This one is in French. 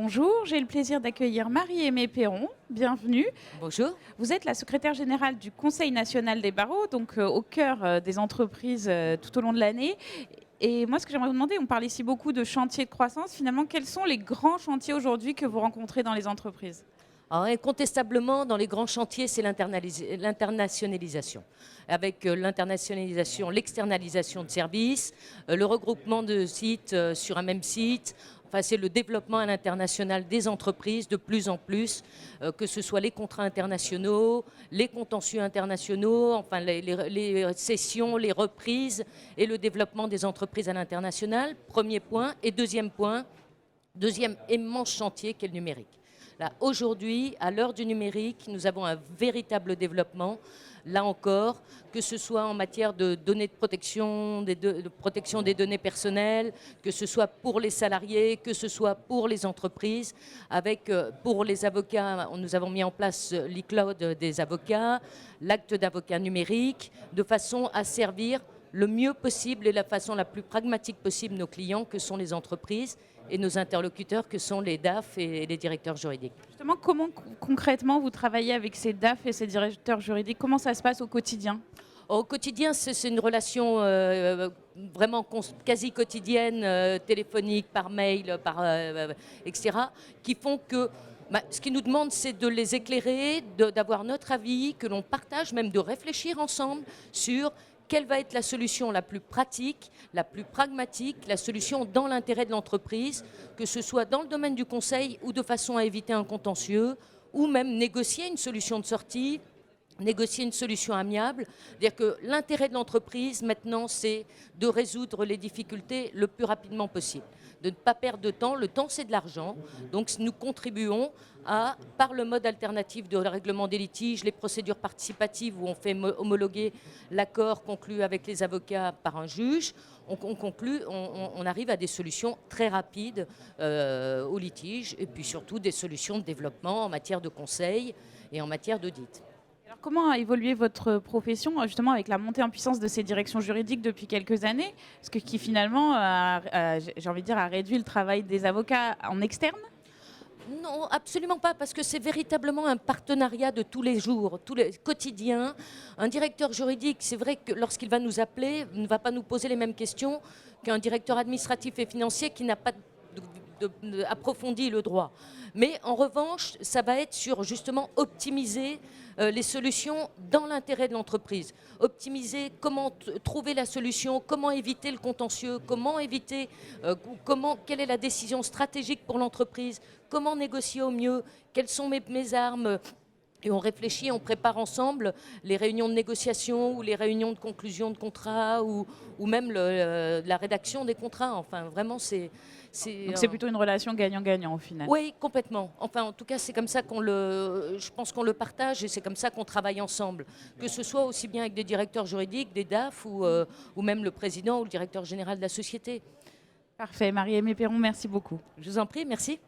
Bonjour, j'ai le plaisir d'accueillir Marie-Aimée Perron. Bienvenue. Bonjour. Vous êtes la secrétaire générale du Conseil national des barreaux, donc au cœur des entreprises tout au long de l'année. Et moi, ce que j'aimerais vous demander, on parle ici beaucoup de chantiers de croissance. Finalement, quels sont les grands chantiers aujourd'hui que vous rencontrez dans les entreprises ? Alors, incontestablement, dans les grands chantiers, c'est l'internationalisation. Avec l'internationalisation, l'externalisation de services, le regroupement de sites sur un même site. Enfin, c'est le développement à l'international des entreprises de plus en plus, que ce soit les contrats internationaux, les contentieux internationaux, enfin les cessions, les reprises et le développement des entreprises à l'international. Premier point. Et deuxième point, deuxième immense chantier qu'est le numérique. Là, aujourd'hui, à l'heure du numérique, nous avons un véritable développement, là encore, que ce soit en matière de données de protection, de protection des données personnelles, que ce soit pour les salariés, que ce soit pour les entreprises. Avec, pour les avocats, nous avons mis en place l'e-cloud des avocats, l'acte d'avocat numérique, de façon à servir le mieux possible et la façon la plus pragmatique possible nos clients, que sont les entreprises, et nos interlocuteurs, que sont les DAF et les directeurs juridiques. Justement, comment concrètement vous travaillez avec ces DAF et ces directeurs juridiques ? Comment ça se passe au quotidien ? Au quotidien, c'est une relation vraiment quasi quotidienne, téléphonique, par mail, etc., qui font que ce qu'ils nous demandent, c'est de les éclairer, d'avoir notre avis, que l'on partage, même de réfléchir ensemble sur quelle va être la solution la plus pratique, la plus pragmatique, la solution dans l'intérêt de l'entreprise, que ce soit dans le domaine du conseil ou de façon à éviter un contentieux, ou même négocier une solution de sortie, négocier une solution amiable. C'est-à-dire que l'intérêt de l'entreprise, maintenant, c'est de résoudre les difficultés le plus rapidement possible, de ne pas perdre de temps. Le temps, c'est de l'argent. Donc, nous contribuons à, par le mode alternatif de règlement des litiges, les procédures participatives où on fait homologuer l'accord conclu avec les avocats par un juge, on arrive à des solutions très rapides aux litiges, et puis surtout des solutions de développement en matière de conseil et en matière d'audit. Alors, comment a évolué votre profession justement avec la montée en puissance de ces directions juridiques depuis quelques années ? Parce que qui finalement, j'ai envie de dire, a réduit le travail des avocats en externe ? Non, absolument pas, parce que c'est véritablement un partenariat de tous les jours, tous les quotidiens. Un directeur juridique, c'est vrai que lorsqu'il va nous appeler, ne va pas nous poser les mêmes questions qu'un directeur administratif et financier qui n'a pas approfondi le droit. Mais en revanche, ça va être sur justement optimiser les solutions dans l'intérêt de l'entreprise. Optimiser comment trouver la solution, comment éviter le contentieux, comment éviter, quelle est la décision stratégique pour l'entreprise, comment négocier au mieux, quelles sont mes armes. Et on réfléchit, on prépare ensemble les réunions de négociation ou les réunions de conclusion de contrat ou même la rédaction des contrats. Enfin, vraiment, Donc c'est plutôt une relation gagnant-gagnant au final. Oui, complètement. Enfin, en tout cas, c'est comme ça je pense qu'on le partage et c'est comme ça qu'on travaille ensemble. Que ce soit aussi bien avec des directeurs juridiques, des DAF ou même le président ou le directeur général de la société. Parfait. Marie-Aimée Perron, merci beaucoup. Je vous en prie, merci.